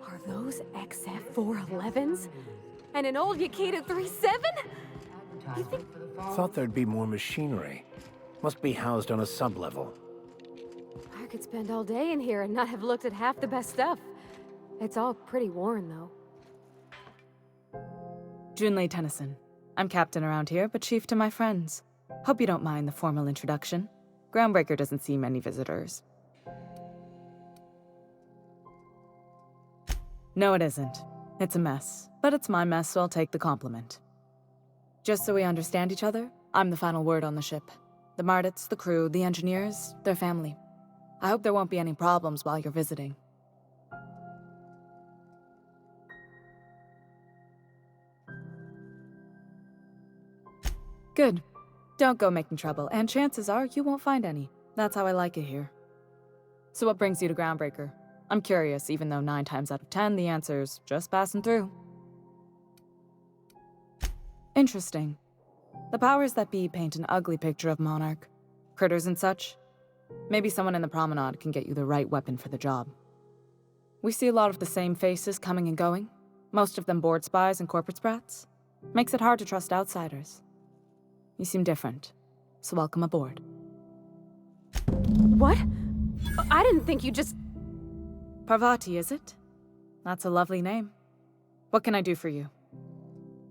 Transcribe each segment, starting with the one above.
Are those XF411s? And an old Yakita 37? You think... Thought there'd be more machinery. Must be housed on a sub-level. I could spend all day in here and not have looked at half the best stuff. It's all pretty worn, though. Junlei Tennyson. I'm captain around here, but chief to my friends. Hope you don't mind the formal introduction. Groundbreaker doesn't see many visitors. No, it isn't. It's a mess. But it's my mess, so I'll take the compliment. Just so we understand each other, I'm the final word on the ship. The Mardits, the crew, the engineers, their family. I hope there won't be any problems while you're visiting. Good. Don't go making trouble, and chances are you won't find any. That's how I like it here. So what brings you to Groundbreaker? I'm curious, even though 9 times out of 10 the answer's just passing through. Interesting. The powers that be paint an ugly picture of Monarch. Critters and such. Maybe someone in the promenade can get you the right weapon for the job. We see a lot of the same faces coming and going. Most of them board spies and corporate sprats. Makes it hard to trust outsiders. You seem different, so welcome aboard. What? I didn't think you just... Parvati, is it? That's a lovely name. What can I do for you?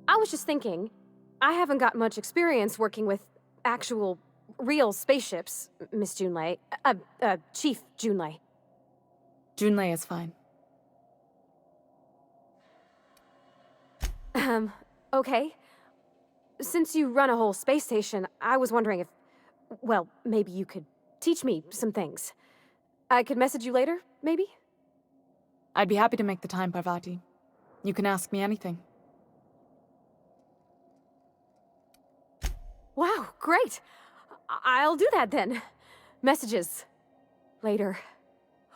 I was just thinking, I haven't got much experience working with actual, real spaceships, Miss Junlei. Chief Junlei. Junlei is fine. Okay. Since you run a whole space station, I was wondering if, well, maybe you could teach me some things. I could message you later, maybe? I'd be happy to make the time, Parvati. You can ask me anything. Wow, great! I'll do that then. Messages. Later.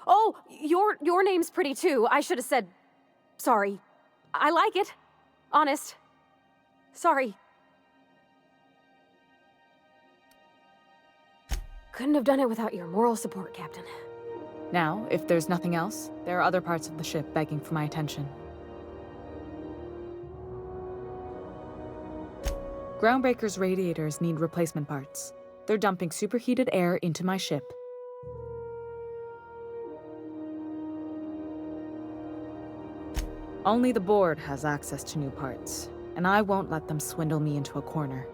Oh, your name's pretty too. I should have said... Sorry. I like it. Honest. Sorry. Couldn't have done it without your moral support, Captain. Now, if there's nothing else, there are other parts of the ship begging for my attention. Groundbreaker's radiators need replacement parts. They're dumping superheated air into my ship. Only the board has access to new parts, and I won't let them swindle me into a corner.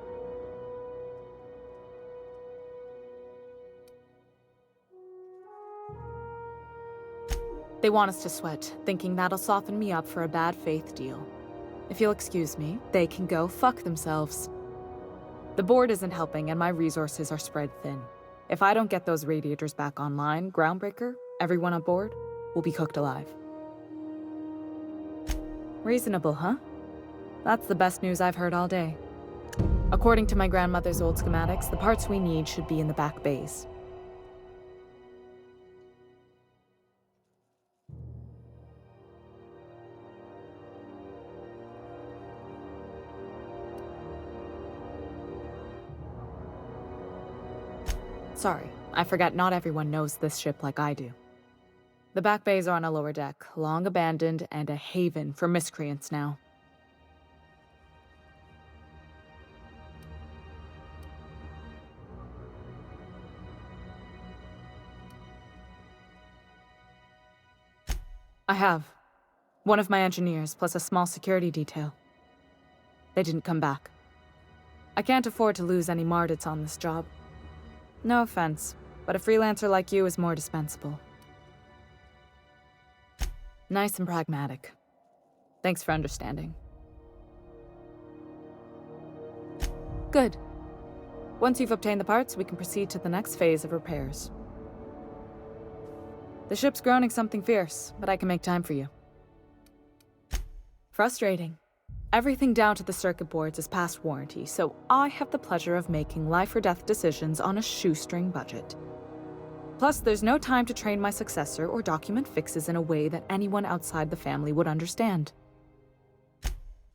They want us to sweat, thinking that'll soften me up for a bad faith deal. If you'll excuse me, they can go fuck themselves. The board isn't helping and my resources are spread thin. If I don't get those radiators back online, Groundbreaker, everyone on board, will be cooked alive. Reasonable, huh? That's the best news I've heard all day. According to my grandmother's old schematics, the parts we need should be in the back bays. Sorry, I forgot not everyone knows this ship like I do. The back bays are on a lower deck, long abandoned and a haven for miscreants now. I have. One of my engineers, plus a small security detail. They didn't come back. I can't afford to lose any Mardits on this job. No offense, but a freelancer like you is more dispensable. Nice and pragmatic. Thanks for understanding. Good. Once you've obtained the parts, we can proceed to the next phase of repairs. The ship's groaning something fierce, but I can make time for you. Frustrating. Everything down to the circuit boards is past warranty, so I have the pleasure of making life or death decisions on a shoestring budget. Plus, there's no time to train my successor or document fixes in a way that anyone outside the family would understand.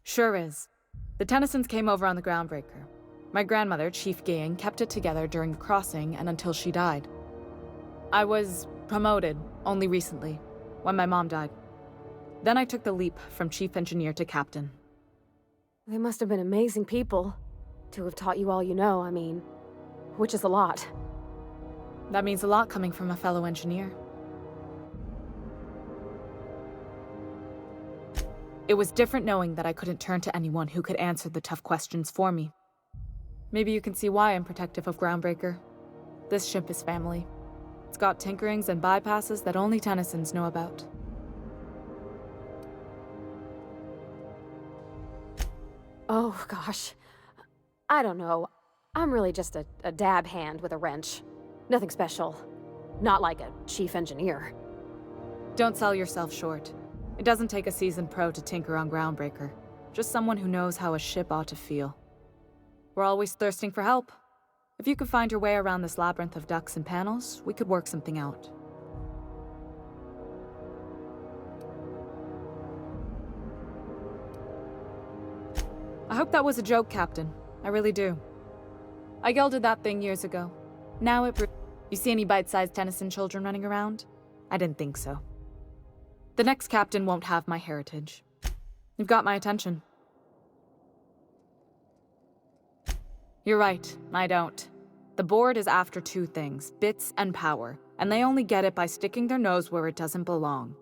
Sure is. The Tennysons came over on the Groundbreaker. My grandmother, Chief Gaying, kept it together during the crossing and until she died. I was promoted only recently, when my mom died. Then I took the leap from Chief Engineer to Captain. They must have been amazing people to have taught you all you know, I mean, which is a lot. That means a lot coming from a fellow engineer. It was different knowing that I couldn't turn to anyone who could answer the tough questions for me. Maybe you can see why I'm protective of Groundbreaker. This ship is family. It's got tinkerings and bypasses that only Tennysons know about. Oh, gosh. I don't know. I'm really just a dab hand with a wrench. Nothing special. Not like a chief engineer. Don't sell yourself short. It doesn't take a seasoned pro to tinker on Groundbreaker. Just someone who knows how a ship ought to feel. We're always thirsting for help. If you could find your way around this labyrinth of ducts and panels, we could work something out. I hope that was a joke, Captain. I really do. I gelded that thing years ago. Now it... You see any bite-sized Tennyson children running around? I didn't think so. The next captain won't have my heritage. You've got my attention. You're right, I don't. The board is after two things, bits and power, and they only get it by sticking their nose where it doesn't belong.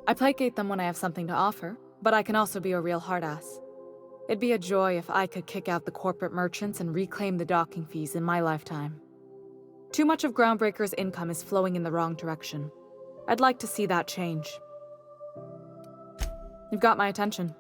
I placate them when I have something to offer, but I can also be a real hard-ass. It'd be a joy if I could kick out the corporate merchants and reclaim the docking fees in my lifetime. Too much of Groundbreaker's income is flowing in the wrong direction. I'd like to see that change. You've got my attention.